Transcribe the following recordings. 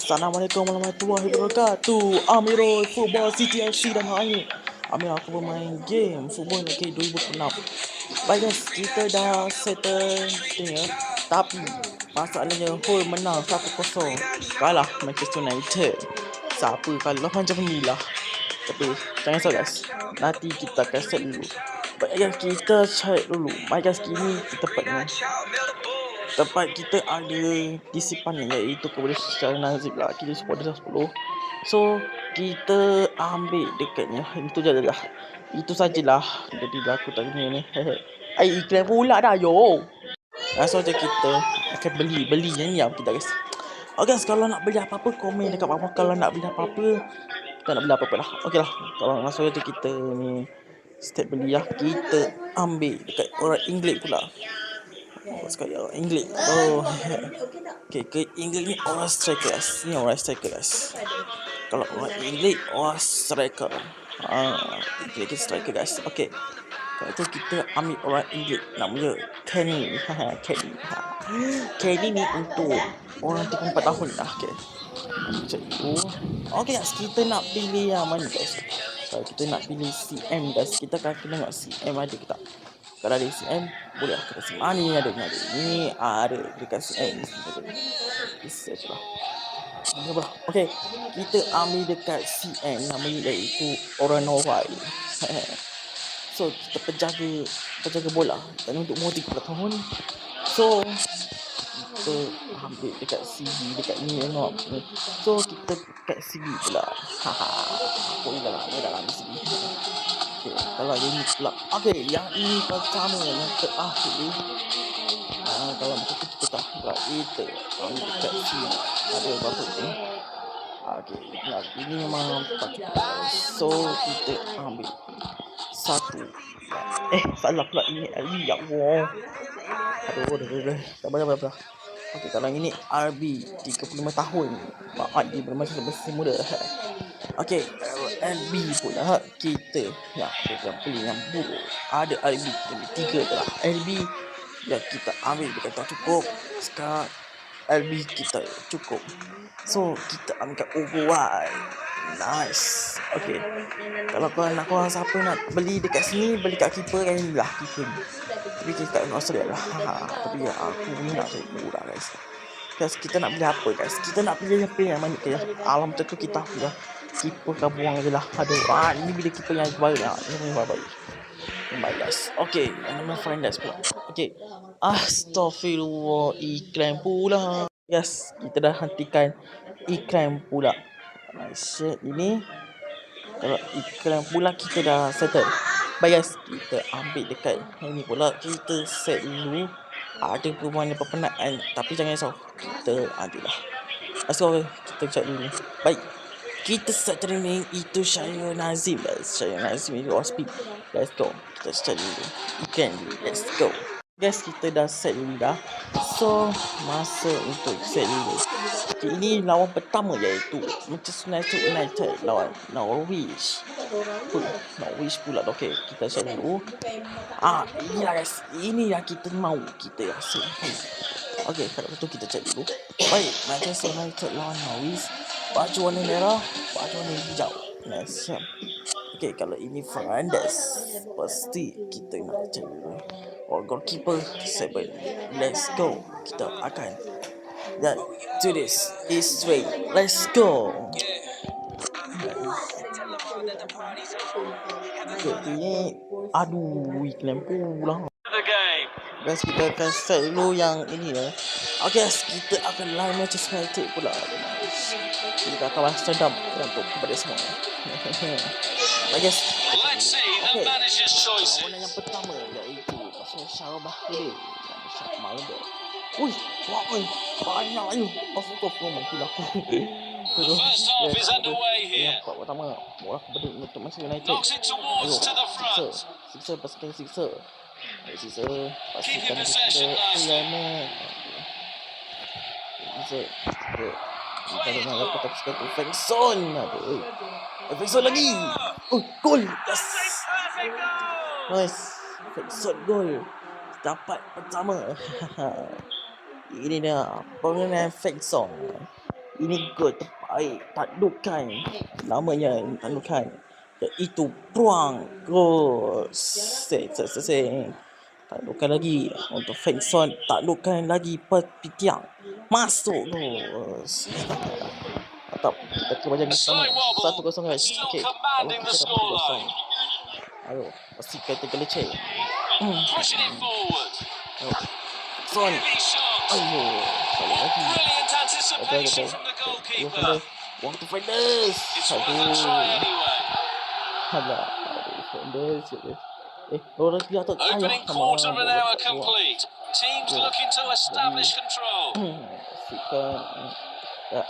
Assalamualaikum warahmatullahi wabarakatuh. Amirul Football City FC dan hari ini Amir aku bermain game Football Arcade 2006. Baik guys, kita dah settle dia. Tapi masalahnya Hull menang 1-0. Kalah Manchester United. Siapa kalah macam ni lah. Tapi jangan risau guys, nanti kita akan set dulu. Baik guys, kita check dulu. Baik guys, kini kita tempat kita ada disipan iaitu kepada secara nazib lah. Kita supporter 10. So kita ambil dekatnya. Itu je lah. Itu sajalah. Jadi aku tak guna ni. Iklan pula dah yo. So je kita akan beli yang ni kita guys. Okay guys, kalau nak beli apa-apa komen dekat bawah. Kalau nak beli apa-apa, kita nak beli apa-apa lah. Okay lah. Kalau langsung je kita ni step beli lah. Kita ambil dekat orang Inggeris pula. Sekali orang Inggeris. Okay, ke Inggeris ni orang striker guys. Ni orang striker guys. Kalau orang Inggeris orang striker. Inggeris kita striker guys. Okay. Kalau tu kita ambil orang Inggeris. Namanya Kenny. Kenny ni untuk orang 34 tahun lah. Okay. Okay guys, kita nak pilih yang mana guys. Kalau kita nak pilih CM guys, kita akan kena tengok CM ada ke tak. Kalau ada CM, boleh lah kita CM. Ni ada. Ni ada dekat CM. Bisa lah. Okay, kita ambil dekat CM. Namanya iaitu orang Norway. So, kita penjaga bola. Dan untuk umur 30 tahun. So, kita ambil dekat CV. Dekat ni tengok. So, kita dekat CV pula. Apa ni lah. Ni dalam CV. Okay, kalau ini pula. Okay, yang ini pertama. Yang terakhir. Kalau macam tu kita tak pula. Kita ambil dekat sini. Ada berapa ni. Okay, ini memang tak cukup. So, kita ambil satu. Salah pula ini LB. Ya Allah. Aduh. Sabar. Okay, kalau ini RB 35 tahun. Dia bermasa masih muda. Okay, LB pula kita. Ya, kita pilih yang buruk. Ada RB 3 adalah LB yang kita ambil bukan tak cukup. Sekarang LB kita cukup. So, kita ambilkan Uruguay. Nice. Okay. Kalau korang siapa nak beli dekat sini, beli kat keeper kan ni lah keeper ni. Tapi kita kat Australia lah. Tapi aku ni nak cari murah guys. Guys, kita nak beli apa guys? Kita nak pilih yang mana guys? Alam macam tu kita pilih keeper kan buang je lah. Aduh, ni bila keeper yang baru lah. Ini baru. Baik guys. Okay, nama Fernandes pula. Okay. Astaghfirullah, iklan pula. Yes, kita dah hentikan iklan pula. Shit, ini kalau iklan pula kita dah settle. Baik guys, kita ambil dekat ini pula. Kita set dulu. Ada perubahan perpenaan, tapi jangan risau. Kita adalah. Let's go, kita check dulu. Baik. Kita set training itu Syahir Nazim guys. Syahir Nazim itu speed. Let's go. Kita set dulu. Iklan dulu. Let's go. Guys, kita dah set dulu dah. So, masa untuk set dulu. Okay, ini lawan pertama iaitu Manchester United lawan Norwich. Norwich pula. Okay, kita set dulu. Inilah guys. Ini yang kita mahu. Kita yang set. Okay, kalau betul kita check dulu. Baik, Manchester United lawan Norwich. Baju warna merah, baju warna hijau. Nice. Okay, kalau ini Fernandes, pasti kita nak check dulu. Goalkeeper 7. Let's go. Kita akan do this. It's straight. Let's go. Okay, ini iklan pula. Guys, kita akan set dulu yang ini lah. Okay guys, kita akan lawan Manchester United pula. Kita akan balas dendam untuk kepada semua. Baik guys. Okay. Lawan yang pertama iaitu Syarabah Kudin. Syarabah. Ui, banyak you. Astagfirullah, mati aku. First half is underway here. Pertama, bola kepada untuk Manchester United. Siksa pastikan siksa. Pastikan siksa. Kita nak dapat pastikan tu Ferguson. Ferguson lagi. Gol. Yes. Nice. Ferguson gol. Dapat pertama. Ini dia pengenai Ferguson. Ini gol terbaik taklukan. Namanya taklukan. Iaitu peluang gol. Taklukan lagi untuk Fengson. Taklukan lagi Pitiang. Masuk gol. Mantap. Kita ke bahagian pertama. 1-0 guys. Okey. Commanding the scoreline. Ayo, pastikan kita leceh. Pushing it forward. Son. Heavy shot. Ayo, salah lagi. Brilliant anticipation from the goalkeeper. Wang tu Fernandes. It's worth a try anyway. Alah, Fernandes. Orang dia tak Opening quarter of an hour complete. Teams looking to establish control. Pastikan.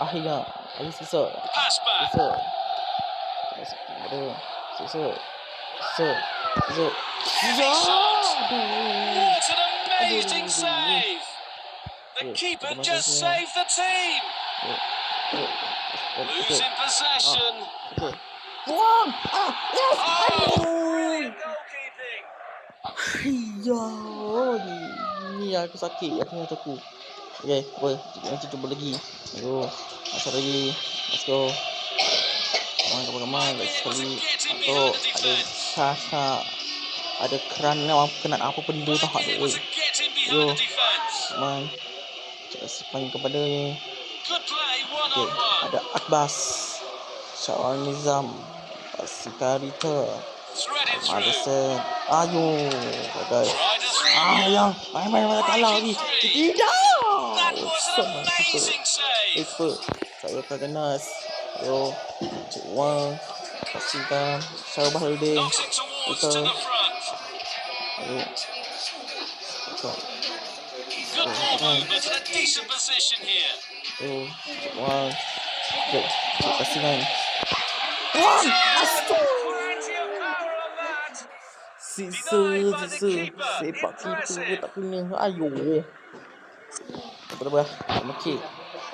Akhirnya, ada sisa. Pass back. What an amazing save! The keeper just saved the team. Losing possession. Wang! Yes! Brilliant goalkeeping. Ni aku sakit aku. Okay, apa? Nanti cuba lagi. Ayo, masuk lagi. Let's go. Come on. Let's sekali. Atau ada Sasha. Ada kerana kena apa benda tak ada. Yo. Come on. Sepanjang kepada ni. Okay, ada Akbas. Syawal Nizam. Sikarita. Madison. Ayo. Bagai. Yang main kalah lagi. Tidak. That was an amazing save. Saya terkenas. Yo. Cik Wang. Pastikan. Syarul Baharudin. Knocks it towards to the front. Ayo. Good ball movement and a decent position here. Yo. Cik Wang. Okay. Cik Pastikan. Wang! Plenty of power on that. Sisa. Sepak kita tak kena. Ayo. Berapa? Okey.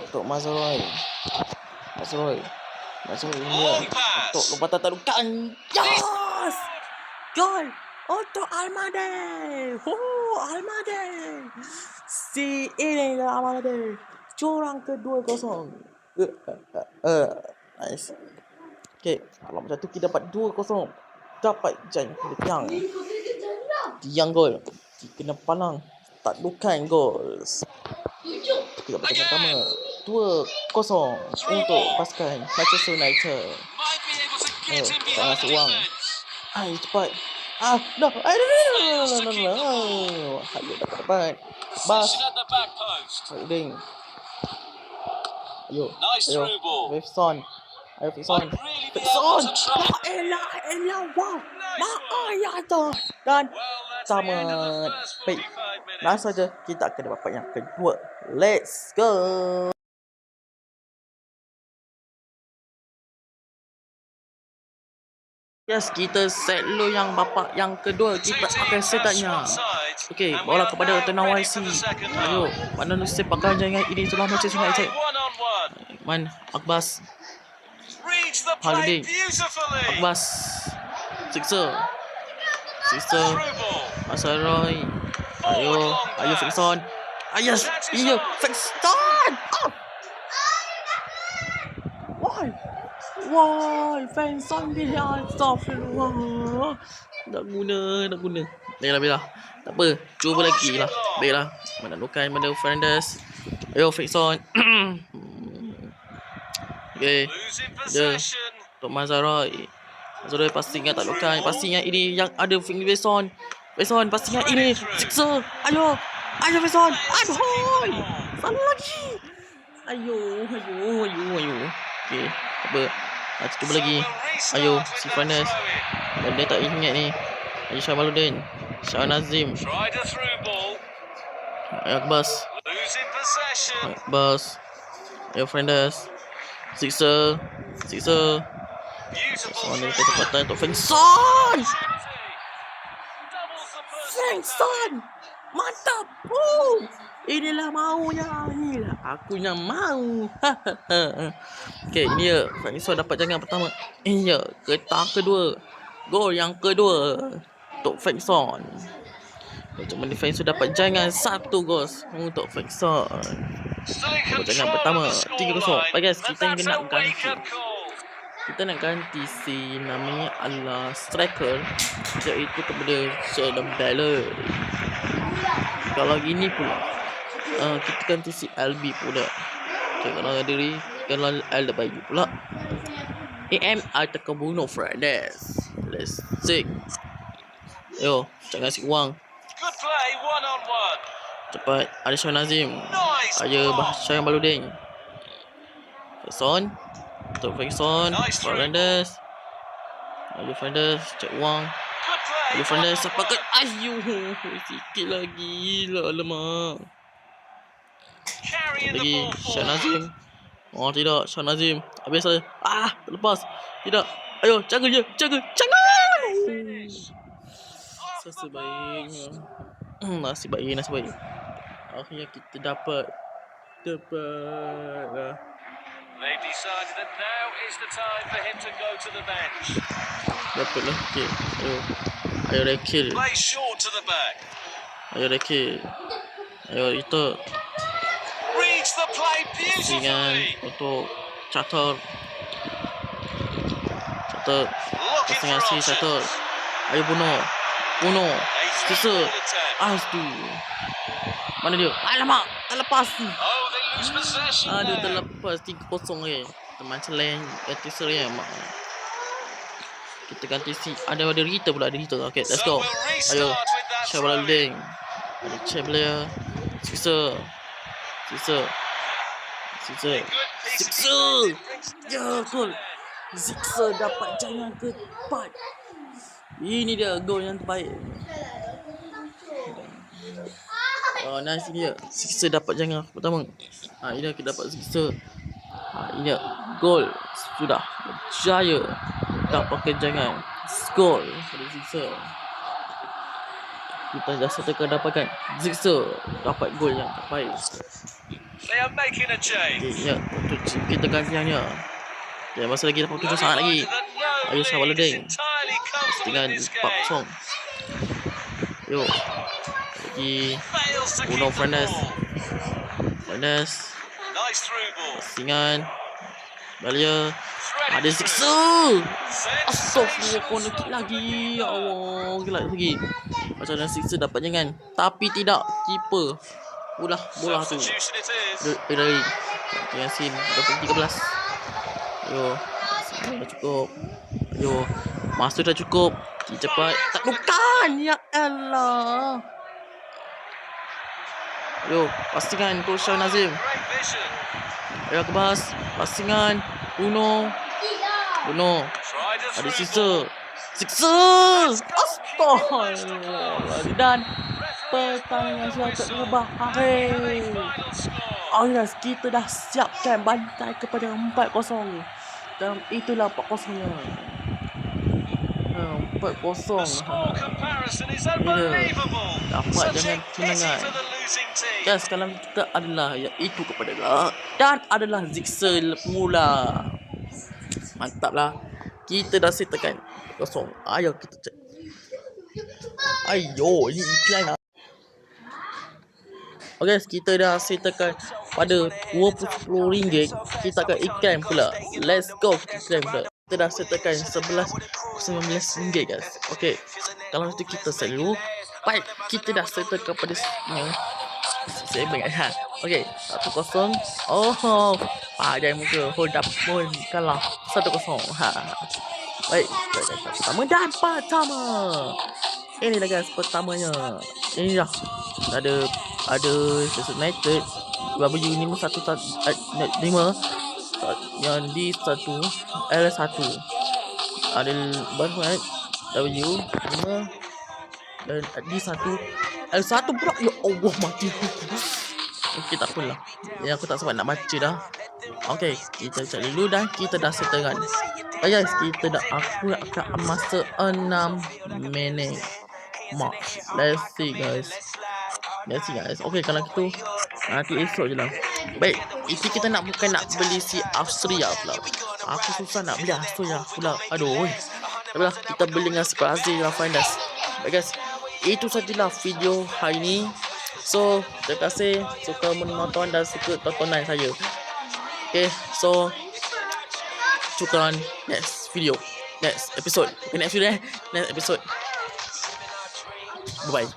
Untuk Mazroy ini untuk lompatan talukan. Yes! Gol untuk Almade. Almade. Si inilah Almade. Corang ke-2-0. Nice. Okey, kalau macam tu kita dapat 2-0. Dapat Jan Tiang gol. Kena palang. Taklukan gol. Kita baca pertama 2-0 untuk pasukan Manchester United. Tak masuk wang. Cepat. No. Ayo dapat. Bas. Ding. Ayo. Fixon. Elah. Wow. Ayah tu. Dan sama. Baik. Langsung saja kita akan dapat yang kedua. Let's go. Yes, kita set dulu yang bapak yang kedua. Kita akan setnya. Okey, bola kepada Tottenham YC. Ayo, mana Nusif pakai jangan ini telah Manchester United. Man, Akbas. Holiday. Akbas. Sixer. Masaroy. Ayo Fixon. Yes, iya Fixon. Why Fixon dia astagfirullah. Tak guna. Baiklah. Tak apa, cuba lagi lah. Baiklah. Mana Lukai, mana Fernandes. Ayo Fixon. Okay. Untuk Mazaroy pastinya tak Lukai. Pastinya ini yang ada Fixon, pastinya ini Sixer. Ayo Fixon. Aduh. Salah lagi. Ayo. Okay, apa? Cuba lagi. Ayo, si Fernandes. Dia tak ingat ni. Ayo Syamaluddin. Syah Nazim. Ayo Akbas. Ayo Fernandes. Sixer. Soalnya kecepatan untuk Fengson. Mantap. Inilah maunya. Inilah aku yang mau. Okay, ini ya. Fengson dapat jangan pertama. Ya, getah kedua. Gol yang kedua untuk Fengson. Untuk Fengson dapat jangan 1 gol untuk Fengson. Still in Pertandingan control pertama of the 3-0. scoreline, Baik guys, but kita that's nak a ganti. wake-up call. Kita nak ganti si namanya adalah striker, iaitu kepada Sheldon Ballard. Kalau gini pula kita ganti si LB pula. Okay, kalau Aldebayo pula, AM ataupun Bruno Fernandes. Let's see. Yo, jangan kasih uang. Good play, one-on-one. Cepat, ada Syah Nazim. Nice Ada block. Syah Baluding. Ferguson. Untuk Ferguson. Nice through Fernandes. Ada Fernandes, cek uang. Good play, Ada Fernandes, siapa ke? one-on-one. Ayuh, sikit lagi. Alamak. Carrying the Lagi, ball Syah forward. Nazim. Oh tidak, Syah Nazim. Habis saya. Terlepas. Tidak. Ayo, jaga je. Jaga. Nasib baiknya. Nasib baik. Akhirnya kita dapat. They've decided that now is the time for him to go to the bench. Dapat lah. Okay. Ayo rekil. Play short to the back. Ayo rekil. Ayo itu. Reads the play Dengan beautifully. untuk catur. Looking for Setengah si catur. options. Ayo Bruno. A Sisa. through-ball attempt. Astu. Mana dia? Alamak. Terlepas. Oh, they lose possession Dia there. terlepas 3-0 je. Teman selain ganti Seriam. Kita ganti si ada Rita pula, ada Rita. Okay, let's So go. we'll Ayo. restart with that Syabal throw-in. Alding. Ada Chabler. Sisa. A good piece of Sixer. defense. It brings them Ya, down to gol. there. Sixer dapat jangan keempat. Ini dia gol yang terbaik. Oh, nice dia. Sixer dapat jangan pertama. Ini kita dapat Sixer. Ini dia. Gol. Sudah berjaya dapatkan jangan. Gol pada Sixer. Kita dah setelkan dapatkan Sixer dapat gol yang terbaik. They are making a change. Okay, ya, untuk kita gantiannya. Ya, masa lagi dapat 7 saat lagi. Ayo Syabal Alding. Entirely comfortable Dengan in this 4-0. game. Yo. Lagi Fails to Bruno keep the Fernandes. ball. Nice through ball. Singan. Balia. Ada Threaded Sixer. through. Astaghfirullah, corner Sensational. kick lagi. Ya Allah, gila lagi. Macam mana Sixer dapat jangan. Tapi tidak. Keeper. Bola tu. Substitution it is. Dari Yasin 13. Yo. Dah cukup. Yo. Masa dah cukup. Cepat. Tak bukan. Ya Allah. Yo, pasingan untuk Syah Nazim. Great vision. Ayo kebas. Pasingan. Bruno. Tried a Ada through ball. Sixer. Astaghfirullah. Dan pertandingan sudah terberakhir. Final score. Oh yes, kita dah siapkan bantai kepada 4-0. Dan itulah 4-0-nya. 4-0. The score comparison is unbelievable. Dapat Such a jangan pity kemenangan. for the losing team. Guys, kalau kita adalah iaitu kepada dan adalah Sixer pula. Mantaplah. Kita dah setelkan 0. Ayo kita cek. Ayo, ini iklan lah. Okay, kita dah setelkan pada RM20. Kita akan iklan pula. Let's go, kita iklan pula. Kita dah setelkan RM19 guys. Okay, kalau itu kita set dulu. Baik, kita dah setelkan pada saya ingat okay, 1-0. Oh, padai muka. Hold up pun kalah 1-0. Baik, pertama dan pertama. Inilah guys pertamanya. Inilah ada Manchester United W515 yang di 1 L1 ada Barcelona W5 dan di 1 L1 pula. Ya Allah, mati aku. Okey, tak apalah. Yang aku tak sempat nak baca dah. Okey, kita cari dulu dan kita dah setelkan. Guys, aku akan masa 6 minit March. Let's see guys. Okay, kalau gitu nanti esok je lah. Baik, itu kita bukan nak beli si Austria pula. Aku susah nak beli Austria pula. Aduh. Taklah, kita beli dengan si Brazil lah, Fernandes. Baik guys, itu sajalah video hari ini. So terima kasih suka menonton dan suka tontonan saya. Okay, so shukran. Next video, next episode. Okay, next video, next episode. Bye bye.